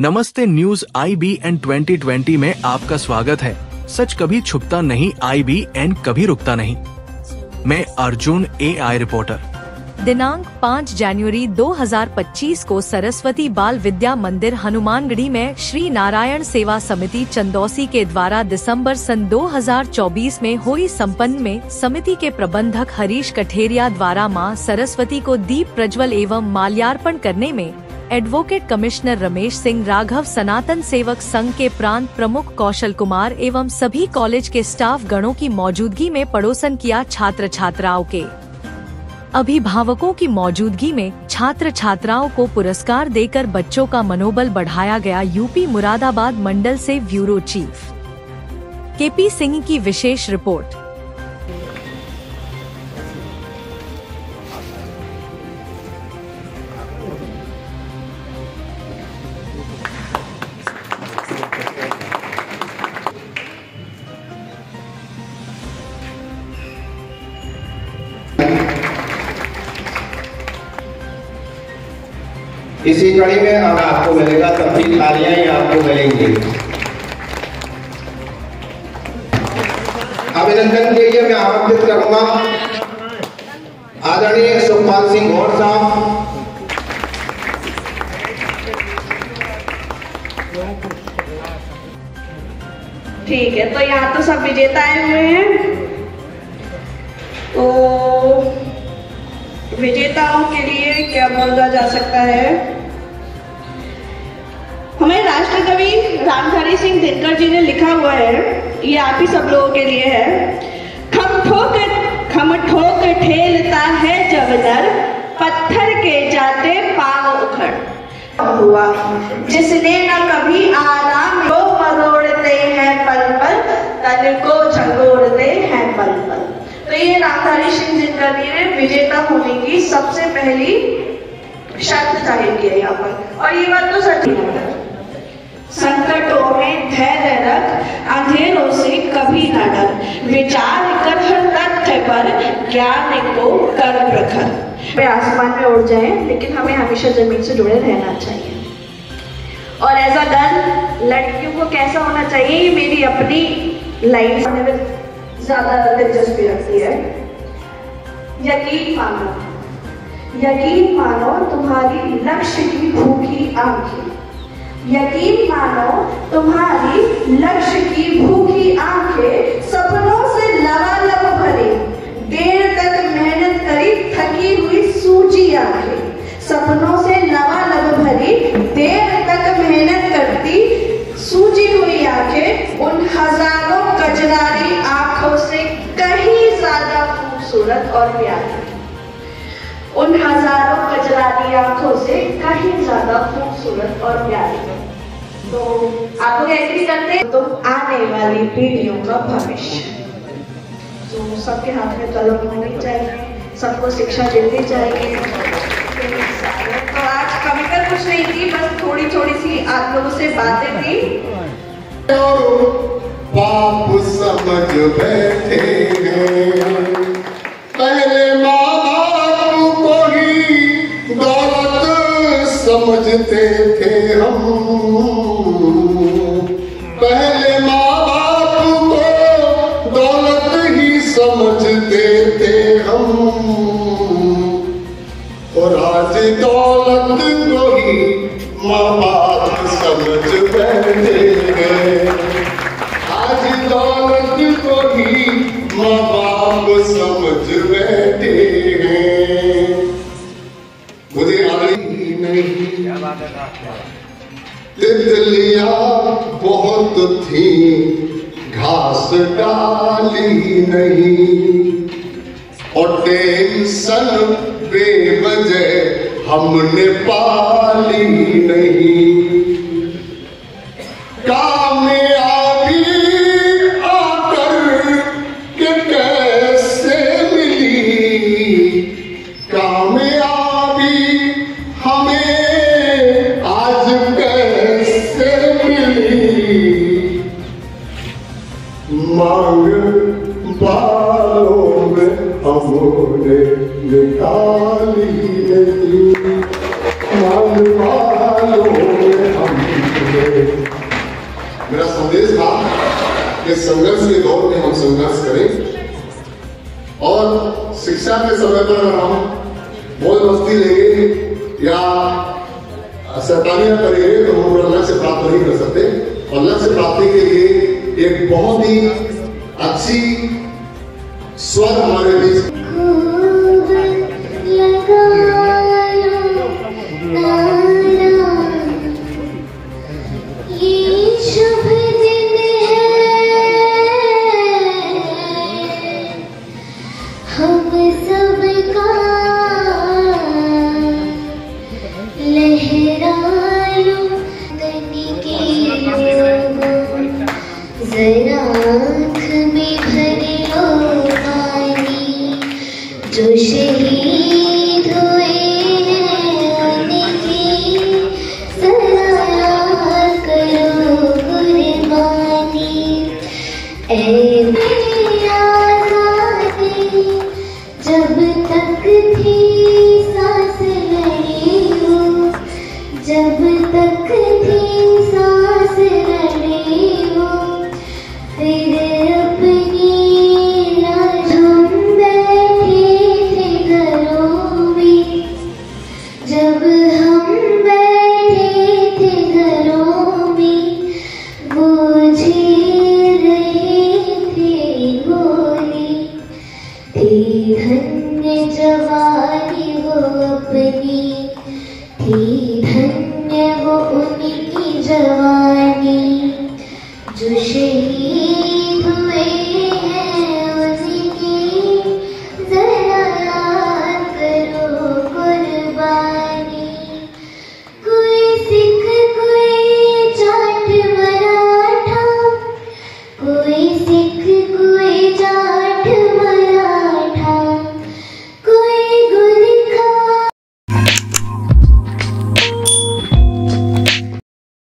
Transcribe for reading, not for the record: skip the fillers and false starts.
नमस्ते, news IBN 2020 में आपका स्वागत है। सच कभी छुपता नहीं, IBN कभी रुकता नहीं। मैं अर्जुन, AI रिपोर्टर। दिनांक 5 जनवरी 2025 को सरस्वती बाल विद्या मंदिर हनुमानगढ़ी में श्री नारायण सेवा समिति चंदौसी के द्वारा दिसंबर सन 2024 में हुई संपन्न में समिति के प्रबंधक हरीश कठेरिया द्वारा मां सरस्वती को दीप प्रज्वल एवं माल्यार्पण करने में एडवोकेट कमिश्नर रमेश सिंह राघव, सनातन सेवक संघ के प्रांत प्रमुख कौशल कुमार एवं सभी कॉलेज के स्टाफ गणों की मौजूदगी में पड़ोसन किया। छात्र छात्राओं के अभिभावकों की मौजूदगी में छात्र छात्राओं को पुरस्कार देकर बच्चों का मनोबल बढ़ाया गया। यूपी मुरादाबाद मंडल से ब्यूरो चीफ KP सिंह की विशेष रिपोर्ट। इसी कड़ी में अब आपको मिलेगा, तब भी तालियां ही आपको मिलेंगी। अभिनंदन के लिए मैं आमंत्रित करूंगा आदरणीय सुखपाल सिंह गौड़ साहब। ठीक है, तो यहाँ तो सब विजेता आए हुए हैं। तो विजेताओं के लिए क्या बोला जा सकता है? हमें राष्ट्र कवि रामधारी सिंह दिनकर जी ने लिखा हुआ है, ये आप ही सब लोगों के लिए है। खम ठोक ठेलता है जब नर, पत्थर के जाते पांव उखड़ हुआ, जिसने न कभी आराम को मरोड़ते हैं पल पल, तन को झंगोड़ते हैं पल पल। तो ये रामधारी सिंह दिनकर जी ने विजेता होने की सबसे पहली शर्त जाहिर की है यहाँ पर, और ये बात तो सच है। संकटों में धैर्य रख, अंधेरों से कभी न डर, विचार कर हर तथ्य पर, ज्ञान को कर प्रखर। वे आसमान में उड़ जाएं, लेकिन हमें हमेशा जमीन से जुड़े रहना चाहिए। और एज अ गर्ल लड़कियों को कैसा होना चाहिए, ये मेरी अपनी लाइफ में ज्यादा दिलचस्पी रखती है। यकीन मानो तुम्हारी लक्ष्य की भूखी आंखें, यकीन मानो तुम्हारी लक्ष्य की भूखी आंखें, सपनों से लबालब भरी, देर तक मेहनत करी थकी हुई सूजी आंखें, सपनों से लबालब भरी, देर तक मेहनत करती सूजी हुई आंखें, उन हजारों कजरारी आंखों से कहीं ज्यादा खूबसूरत और प्यारी, उन हजारों कजरारी आंखों से कहीं ज्यादा खूबसूरत और प्यारी। तो आप लोग एग्री करते हैं? तो आने वाली पीढ़ियों का भविष्य, तो सबके हाथ में कलम होनी चाहिए, सबको शिक्षा देनी चाहिए। तो आज कविता कुछ नहीं थी, बस थोड़ी थोड़ी सी आप लोगों से बातें थी। तो बाप समझ बैठे हैं, पहले माँ बाप को ही दौलत समझते थे हम, पहले माँ बाप को दौलत ही समझते थे हम, और आज दौलत को ही माँ बाप समझ बैठे हैं, आज दौलत को ही माँ बाप समझ बैठे हैं। मुझे आई नहीं, तितलियां बहुत थी, घास डाली नहीं, और टेंशन बेवजह हमने पाली नहीं। कामयाबी आकर के कैसे मिली, कामयाबी हमें आज कैसे मिली, मांग बालों में हमने निकाली नहीं, मांग बालों में हम संघर्ष के दौर में हम संघर्ष करें। और शिक्षा के समय पर अगर हम मौज मस्ती लेंगे या शैतानियां करेंगे तो हम लक्ष्य प्राप्त नहीं कर सकते। और लक्ष्य प्राप्ति के लिए एक बहुत ही अच्छी स्वर हमारे बीच जो शहीद हुए हैं उनकी सलाह करो कुर्बानी। ऐ मेरा आज़ादी जब तक थी सांस लड़ी हूँ, जब तक थी सांस लड़ी हूँ, फिर अपनी जब हम बैठे थे घरों में वो झेल रहे थे गोली। थी धन्य जवानी वो अपनी, थी धन्य वो उनकी जवानी जो